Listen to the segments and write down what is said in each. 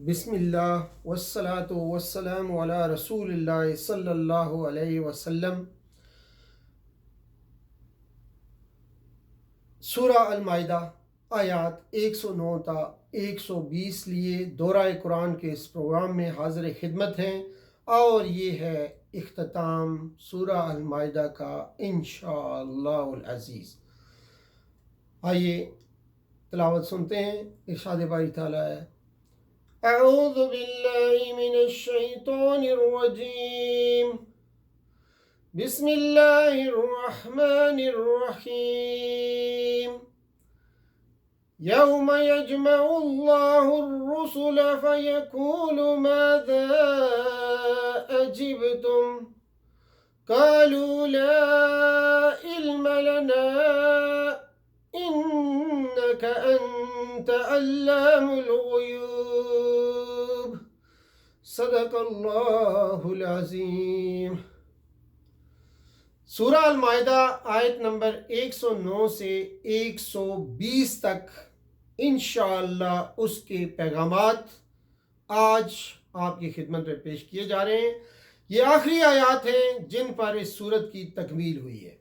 بسم اللہ والصلاة والسلام علی رسول اللہ صلی اللہ علیہ وسلم۔ سورہ المائدہ آیات 109 تا 120 لیے دورہ قرآن کے اس پروگرام میں حاضر خدمت ہیں، اور یہ ہے اختتام سورہ المائدہ کا انشاءاللہ العزیز۔ آئیے تلاوت سنتے ہیں۔ ارشاد باری تعالیٰ ہے: اعوذ باللہ من الشیطان الرجیم، بسم اللہ الرحمن الرحیم۔ یوم یجمع اللہ الرسل فیقول ماذا اجبتم قالوا لا علم لنا انک انت علام الغیوب، صدق اللہ العظیم۔ سورہ المائدہ آیت نمبر 109 سے 120 تک انشاءاللہ اس کے پیغامات آج آپ کی خدمت میں پیش کیے جا رہے ہیں۔ یہ آخری آیات ہیں جن پر اس سورت کی تکمیل ہوئی ہے۔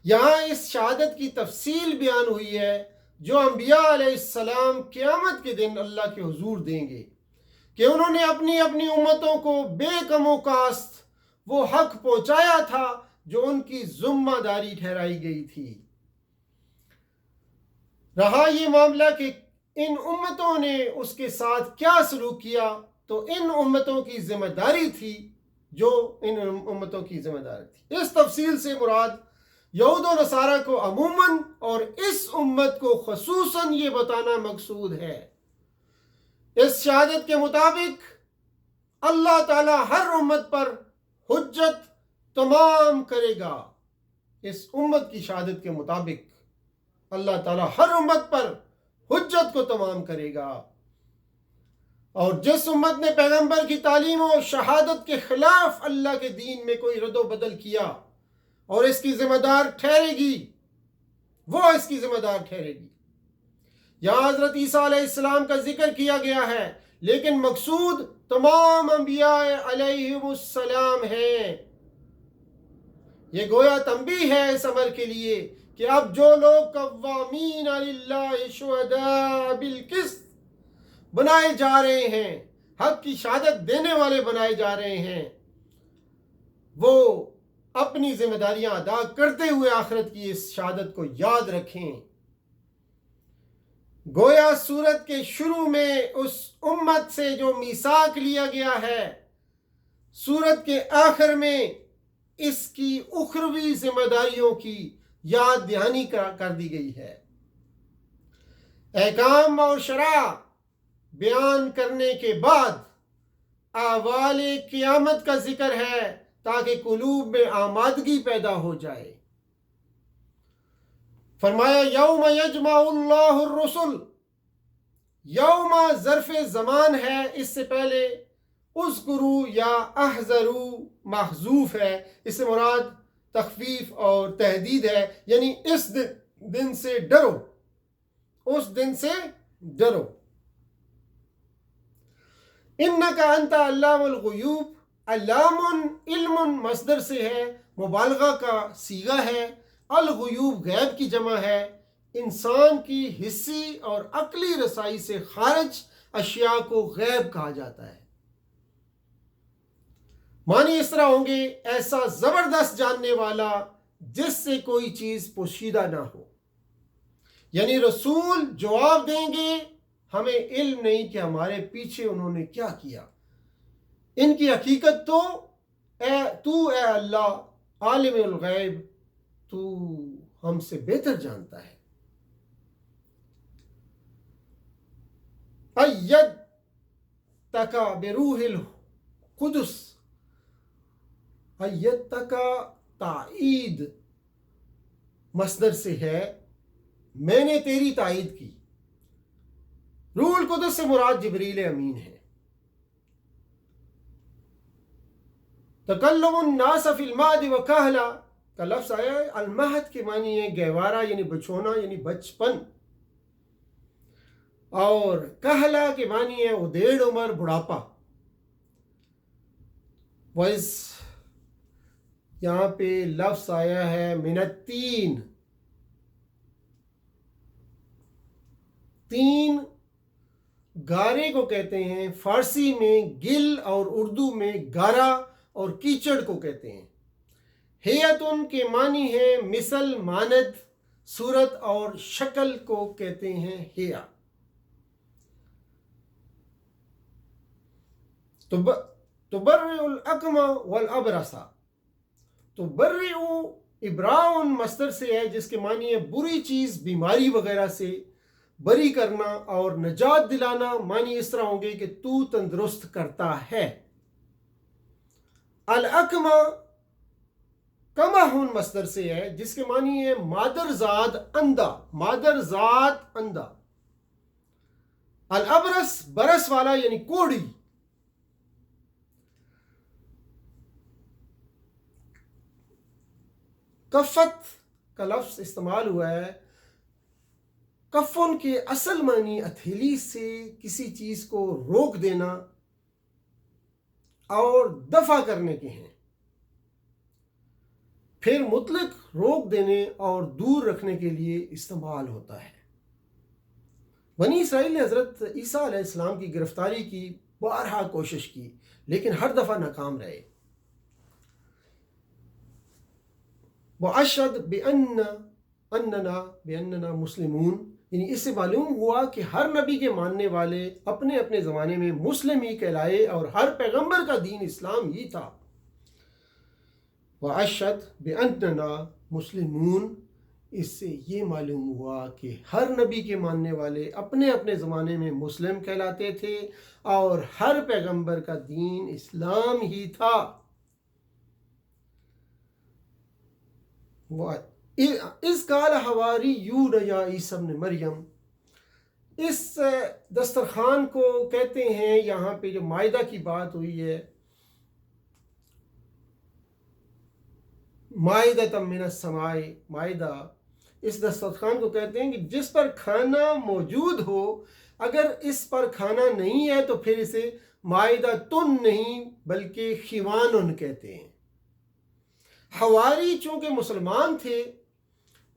یہاں اس شہادت کی تفصیل بیان ہوئی ہے جو انبیاء علیہ السلام قیامت کے دن اللہ کے حضور دیں گے، کہ انہوں نے اپنی اپنی امتوں کو بے کم و کاست وہ حق پہنچایا تھا جو ان کی ذمہ داری ٹھہرائی گئی تھی۔ رہا یہ معاملہ کہ ان امتوں نے اس کے ساتھ کیا سلوک کیا، تو ان امتوں کی ذمہ داری تھی جو ان امتوں کی ذمہ داری تھی۔ اس تفصیل سے مراد یہود و نصارہ کو عموماً اور اس امت کو خصوصاً یہ بتانا مقصود ہے۔ اس شہادت کے مطابق اللہ تعالی ہر امت پر حجت تمام کرے گا۔ اس امت کی شہادت کے مطابق اللہ تعالی ہر امت پر حجت کو تمام کرے گا، اور جس امت نے پیغمبر کی تعلیم و شہادت کے خلاف اللہ کے دین میں کوئی رد و بدل کیا اور اس کی ذمہ دار ٹھہرے گی، وہ اس کی ذمہ دار ٹھہرے گی۔ یہاں حضرت عیسیٰ علیہ السلام کا ذکر کیا گیا ہے، لیکن مقصود تمام انبیاء علیہم السلام ہیں۔ یہ گویا تنبیہ ہے اس امر کے لیے کہ اب جو لوگ قوامین للہ شہداء بالقسط بنائے جا رہے ہیں، حق کی شہادت دینے والے بنائے جا رہے ہیں، وہ اپنی ذمہ داریاں ادا کرتے ہوئے آخرت کی اس شہادت کو یاد رکھیں۔ گویا سورت کے شروع میں اس امت سے جو میثاق لیا گیا ہے، سورت کے آخر میں اس کی اخروی ذمہ داریوں کی یاد دہانی کر دی گئی ہے۔ احکام اور شرع بیان کرنے کے بعد احوال قیامت کا ذکر ہے تاکہ قلوب میں آمادگی پیدا ہو جائے۔ فرمایا یوم یجمع اللہ الرسل، یوم ظرف زمان ہے، اس سے پہلے اذکروا یا احذروا محذوف ہے، اس سے مراد تخفیف اور تہدید ہے، یعنی اس دن سے ڈرو، اس دن سے ڈرو۔ انکا انت علام الغیوب، علام علم مصدر سے ہے، مبالغہ کا صیغہ ہے، الغیوب غیب کی جمع ہے، انسان کی حسی اور عقلی رسائی سے خارج اشیاء کو غیب کہا جاتا ہے۔ معنی اس طرح ہوں گے: ایسا زبردست جاننے والا جس سے کوئی چیز پوشیدہ نہ ہو، یعنی رسول جواب دیں گے ہمیں علم نہیں کہ ہمارے پیچھے انہوں نے کیا کیا، ان کی حقیقت تو اے اللہ عالم الغیب، تو ہم سے بہتر جانتا ہے۔ ایدتک بروح القدس، ایدتک تائید مصدر سے ہے، میں نے تیری تائید کی۔ روح القدس سے مراد جبریل امین ہے۔ تکلم الناس فی المہد وکہلا کا لفظ آیا ہے، المہد کے معنی ہے گہوارہ، یعنی بچھونا، یعنی بچپن۔ اور کہلا کے معنی ہے ادیڑ عمر بڑھاپا. وائس یہاں پہ لفظ آیا ہے من التین. تین گارے کو کہتے ہیں، فارسی میں گل اور اردو میں گارا اور کیچڑ کو کہتے ہیں. ہیئتن کے معنی ہے مثل، مانند، صورت اور شکل کو کہتے ہیں ہیئ. تبرئ الاکمہ والابرص. تبرئ ابراء مصدر سے ہے جس کے معنی ہے بری چیز، بیماری وغیرہ سے بری کرنا، اور نجات دلانا معنی اس طرح ہوں گے کہ تو تندرست کرتا ہے. الاکمہ کمہ مصدر سے ہے جس کے معنی ہے مادر زاد اندھا، مادر زاد اندھا. الابرص برس والا یعنی کوڑی. کفت کا لفظ استعمال ہوا ہے. کفن کے اصل معنی ہتھیلی سے کسی چیز کو روک دینا اور دفع کرنے کے ہیں، پھر مطلق روک دینے اور دور رکھنے کے لیے استعمال ہوتا ہے. بنی اسرائیل نے حضرت عیسیٰ علیہ السلام کی گرفتاری کی بارہا کوشش کی لیکن ہر دفعہ ناکام رہے. وَأَشْهَدْ بِأَنَّنَا مسلمون، یعنی اس سے معلوم ہوا کہ ہر نبی کے ماننے والے اپنے اپنے زمانے میں مسلم ہی کہلائے اور ہر پیغمبر کا دین اسلام ہی تھا. وَأَشْهَدْ بِأَنَّنَا مسلمون، اس سے یہ معلوم ہوا کہ ہر نبی کے ماننے والے اپنے اپنے زمانے میں مسلم کہلاتے تھے اور ہر پیغمبر کا دین اسلام ہی تھا. اس قال حواریون یا عیسی ابن مریم، اس دسترخوان کو کہتے ہیں، یہاں پہ جو مائدہ کی بات ہوئی ہے، مائدۃ من السماء، مائدہ اس دسترخوان کو کہتے ہیں کہ جس پر کھانا موجود ہو. اگر اس پر کھانا نہیں ہے تو پھر اسے مائدہ تن نہیں بلکہ خوان کہتے ہیں. حواری چونکہ مسلمان تھے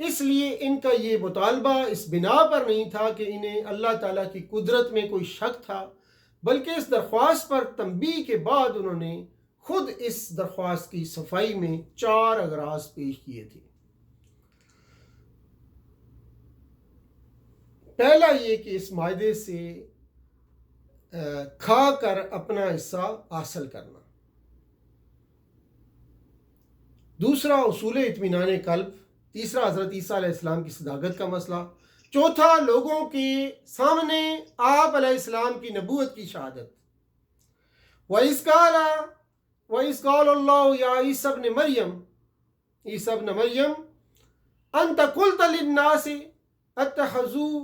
اس لیے ان کا یہ مطالبہ اس بنا پر نہیں تھا کہ انہیں اللہ تعالیٰ کی قدرت میں کوئی شک تھا، بلکہ اس درخواست پر تنبیہ کے بعد انہوں نے خود اس درخواست کی صفائی میں 4 اغراض پیش کیے تھے. پہلا یہ کہ اس معاہدے سے کھا کر اپنا حصہ حاصل کرنا. دوسرا اصول اطمینان قلب. تیسرا حضرت عیسیٰ علیہ السلام کی صداقت کا مسئلہ. چوتھا لوگوں کے سامنے آپ علیہ السلام کی نبوت کی شہادت. وَإِذْ قَالَ اللَّهُ يَا عِيسَى ابْنِ مَرْيَمَ، عیسیٰ ابن مریم، أَنْتَ قُلْتَ لِلنَّاسِ اتَّخَذُوا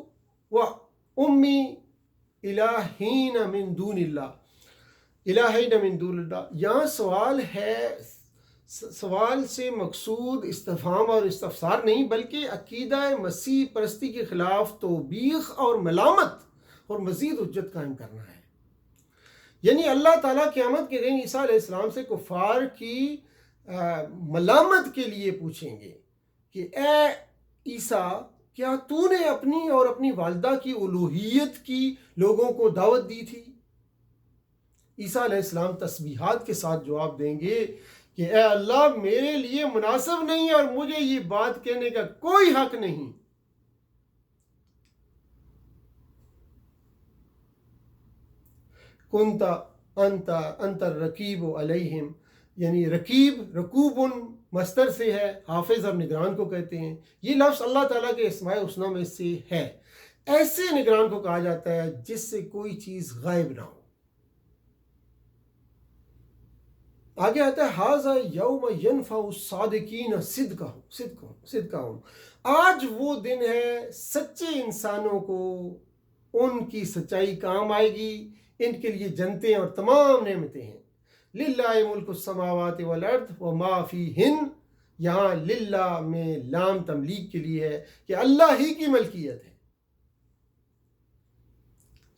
وَأُمِّي إِلَٰهَيْنِ مِن دُونِ اللَّهِ. یہاں سوال ہے، سوال سے مقصود استفہام اور استفسار نہیں بلکہ عقیدہ مسیح پرستی کے خلاف توبیخ اور ملامت اور مزید حجت قائم کرنا ہے. یعنی اللہ تعالیٰ قیامت کے دن عیسیٰ علیہ السلام سے کفار کی ملامت کے لیے پوچھیں گے کہ اے عیسیٰ، کیا تو نے اپنی اور اپنی والدہ کی الوہیت کی لوگوں کو دعوت دی تھی؟ عیسیٰ علیہ السلام تسبیحات کے ساتھ جواب دیں گے کہ اے اللہ، میرے لیے مناسب نہیں اور مجھے یہ بات کہنے کا کوئی حق نہیں. کنت انت الرقیب علیہم، یعنی رقیب رقوب مصدر سے ہے، حافظ اور نگران کو کہتے ہیں. یہ لفظ اللہ تعالیٰ کے اسماء الحسنی میں سے ہے. ایسے نگران کو کہا جاتا ہے جس سے کوئی چیز غائب نہ ہو. آگے آتا ہے ھذا یوم ینفع الصادقین صدقہم. آج وہ دن ہے سچے انسانوں کو ان کی سچائی کام آئے گی. ان کے لیے جنتیں اور تمام نعمتیں ہیں. للہ ملک السماوات والارض وما فیہن، یہاں للہ میں لام تملیک کے لیے ہے کہ اللہ ہی کی ملکیت ہے.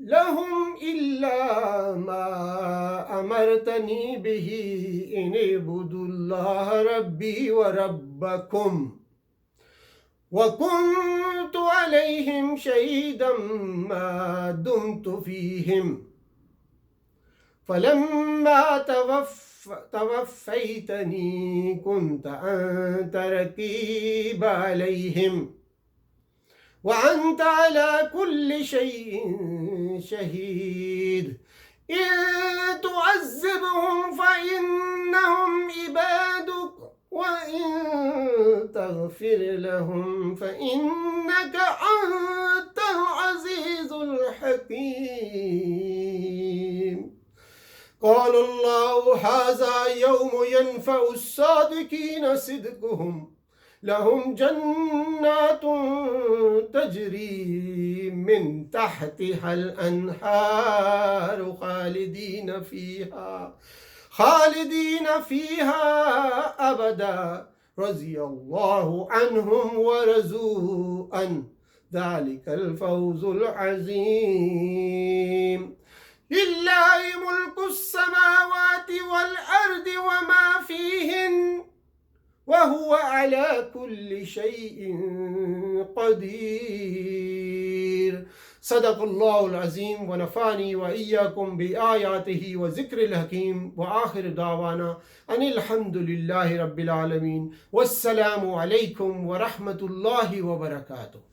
لهم إلا ما أمرتني به إن اعبدوا الله ربي وربكم وكنت عليهم شهيدا ما دمت فيهم فلما توفيتني كنت أنت رقيب عليهم وأنت على كل شيء شهيد إن تعذبهم فإنهم عبادك وإن تغفر لهم فإنك أنت العزيز الحكيم. قال الله هذا يوم ينفع الصادقين صدقهم لهم جنات تجري من تحتها الأنهار خالدين فيها أبدا رضي الله عنهم ورضوا عنه ذلك الفوز العظيم. لله ملك السماوات والأرض وما فيهن وهو على كل شيء قدير. صدق الله العظيم ونفعني وإياكم بآياته وذكر الحكيم وآخر دعوانا أن الحمد لله رب العالمين والسلام عليكم ورحمة الله وبركاته.